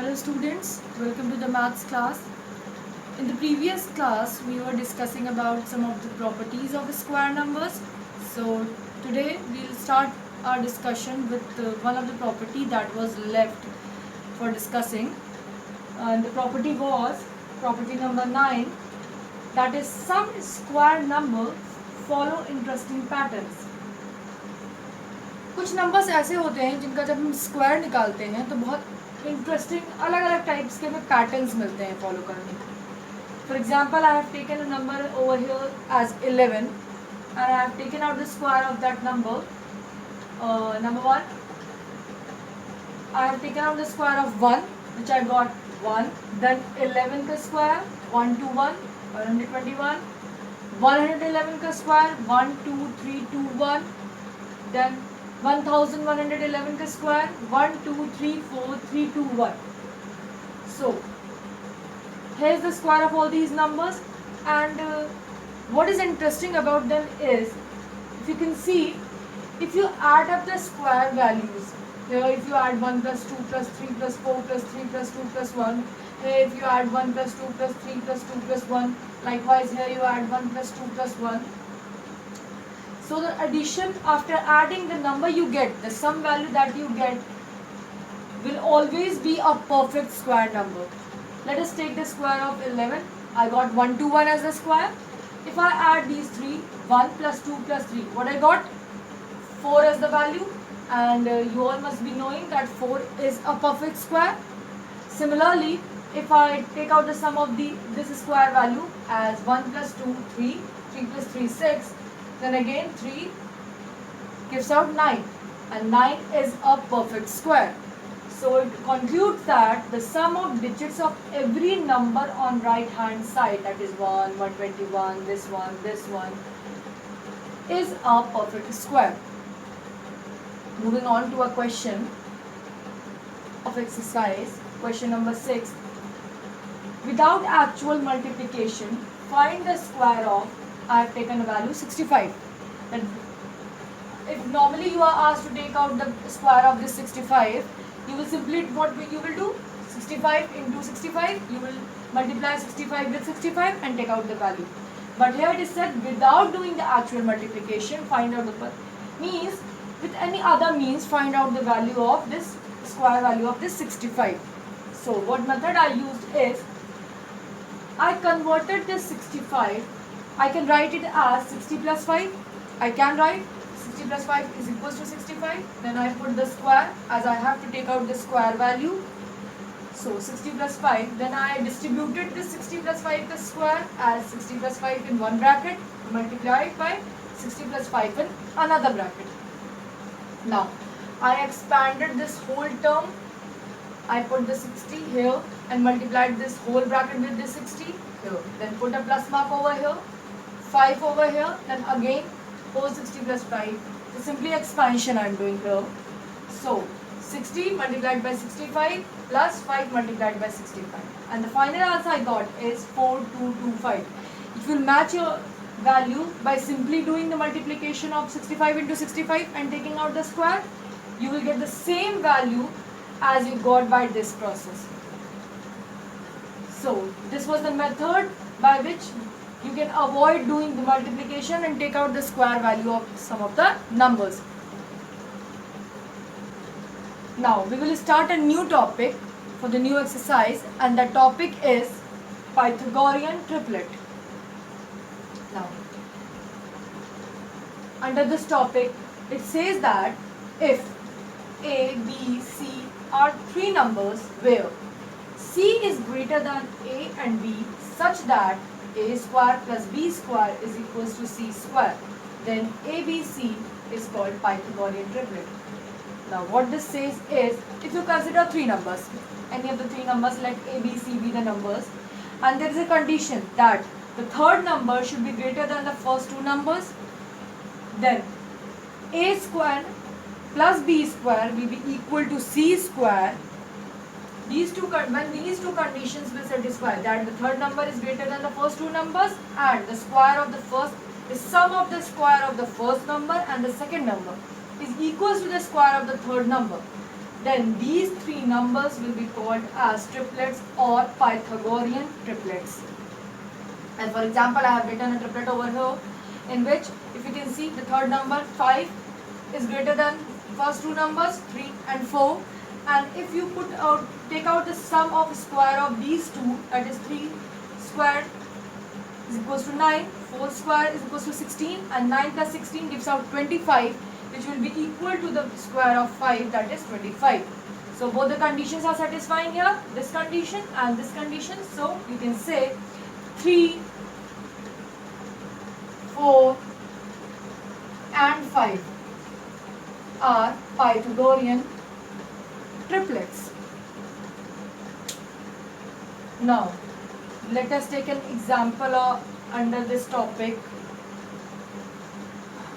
Hello students, welcome to the maths class. In the previous class we were discussing about some of the properties of square numbers. So today we'll start our discussion with one of the property that was left for discussing. And the property was property number 9, that is some square numbers follow interesting patterns. कुछ numbers ऐसे होते हैं जिनका जब हम square निकालते हैं तो बहुत इंटरेस्टिंग अलग अलग टाइप्स के हमें पैटर्न्स मिलते हैं फॉलो करने के. For example I have taken a number over here as 11 and I have taken out the square of that number. Number 1, I have taken out the square of 1, which I got 1. Then 11 का square 121 121. 111 का square 12321. Then 1111 का square 1234321. So here is the square of all these numbers, and what is interesting about them is, if you can see, if you add up the square values. Here if you add 1 plus 2 plus 3 plus 4 plus 3 plus 2 plus 1. Here if you add 1 plus 2 plus 3 plus 2 plus 1. Likewise here you add 1 plus 2 plus 1. So the addition after adding the number you get, the sum value that you get will always be a perfect square number. Let us take the square of 11. I got 121 as the square. If I add these three, 1 plus 2 plus 3, what I got? 4 as the value. And you all must be knowing that 4 is a perfect square. Similarly, if I take out the sum of this square value as 1 plus 2, 3, 3 plus 3, 6, then again 3 gives out 9, and 9 is a perfect square. So it concludes that the sum of digits of every number on right hand side, that is 1, 121, this one, is a perfect square. Moving on to a question of exercise, question number 6. Without actual multiplication, find the square of, I have taken a value 65. And if normally you are asked to take out the square of this 65, you will simply, what you will do? 65 into 65, you will multiply 65 with 65 and take out the value. But here it is said without doing the actual multiplication, find out the means. With any other means, find out the value of this square value of this 65. So what method I used is, I converted this 65. I can write it as 60 plus 5. I can write 60 plus 5 is equals to 65. Then I put the square, as I have to take out the square value. So 60 plus 5. Then I distributed this 60 plus 5 the square as 60 plus 5 in one bracket, multiplied by 60 plus 5 in another bracket. Now, I expanded this whole term. I put the 60 here and multiplied this whole bracket with this 60 here. Then put a plus mark over here, 5 over here, then again 460 plus 5. So simply expansion I am doing here. So 60 multiplied by 65 plus 5 multiplied by 65. And the final answer I got is 4225. It will match your value by simply doing the multiplication of 65 into 65 and taking out the square. You will get the same value as you got by this process. So this was the method by which you can avoid doing the multiplication and take out the square value of some of the numbers. Now we will start a new topic for the new exercise, and the topic is Pythagorean triplet. Now, under this topic, it says that if A, B, C are three numbers where C is greater than A and B such that A square plus B square is equals to C square, then ABC is called Pythagorean triplet. Now what this says is, if you consider three numbers, any of the three numbers, let A, B, C be the numbers, and there is a condition that the third number should be greater than the first two numbers, then A square plus B square will be equal to C square. When these two conditions will satisfy, that the third number is greater than the first two numbers and the square of the sum of the square of the first number and the second number is equals to the square of the third number, then these three numbers will be called as triplets or Pythagorean triplets. And for example, I have written a triplet over here, in which if you can see the third number 5 is greater than first two numbers 3 and 4, and if you take out the sum of square of these two, that is 3 squared is equals to 9, 4 square is equals to 16, and 9 plus 16 gives out 25, which will be equal to the square of 5, that is 25. So both the conditions are satisfying here, this condition and this condition. So you can say 3, 4 and 5 are Pythagorean triplets. Now let us take an example under this topic,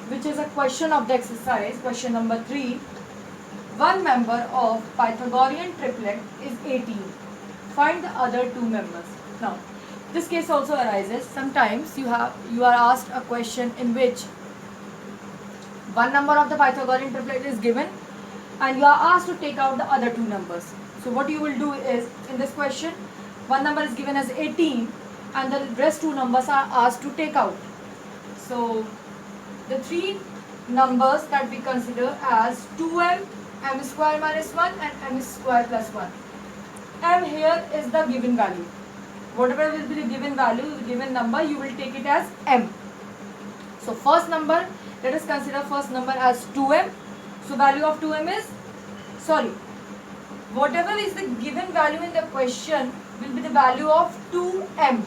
which is a question of the exercise, question number 3. One member of Pythagorean triplet is 18. Find the other two members. Now this case also arises. Sometimes you are asked a question in which one number of the Pythagorean triplet is given and you are asked to take out the other two numbers. So what you will do is, in this question, one number is given as 18 and the rest two numbers are asked to take out. So the three numbers that we consider as 2m, m square minus 1 and m square plus 1. M here is the given value. Whatever will be the given value, the given number, you will take it as m. So first number, let us consider first number as 2m. So value of 2m is, whatever is the given value in the question will be the value of 2m.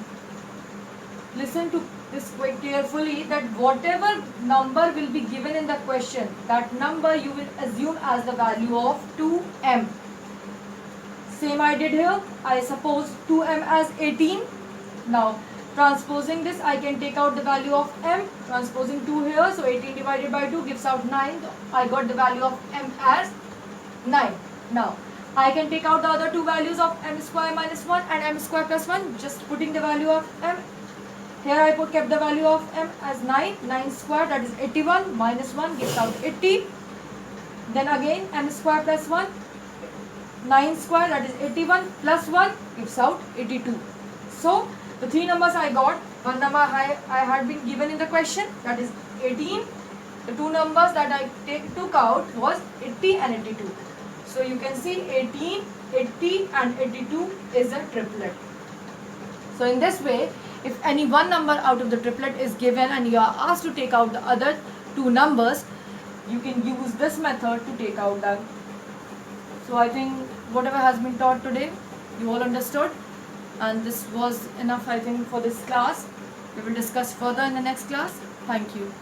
Listen to this quite carefully, that whatever number will be given in the question, that number you will assume as the value of 2m. Same I did here. I suppose 2m as 18. Now transposing this, I can take out the value of m. Transposing 2 here, so 18 divided by 2 gives out 9. I got the value of m as 9. Now I can take out the other two values of m square minus 1 and m square plus 1, just putting the value of m. Here I kept the value of m as 9. 9 square, that is 81, minus 1 gives out 80. Then again m square plus 1. 9 square, that is 81, plus 1 gives out 82. So the three numbers I got, one number I had been given in the question, that is 18. The two numbers that I took out was 80 and 82. So you can see 18, 80 and 82 is a triplet. So in this way, if any one number out of the triplet is given and you are asked to take out the other two numbers, you can use this method to take out them. So I think whatever has been taught today, you all understood, and this was enough, I think, for this class. We will discuss further in the next class. Thank you.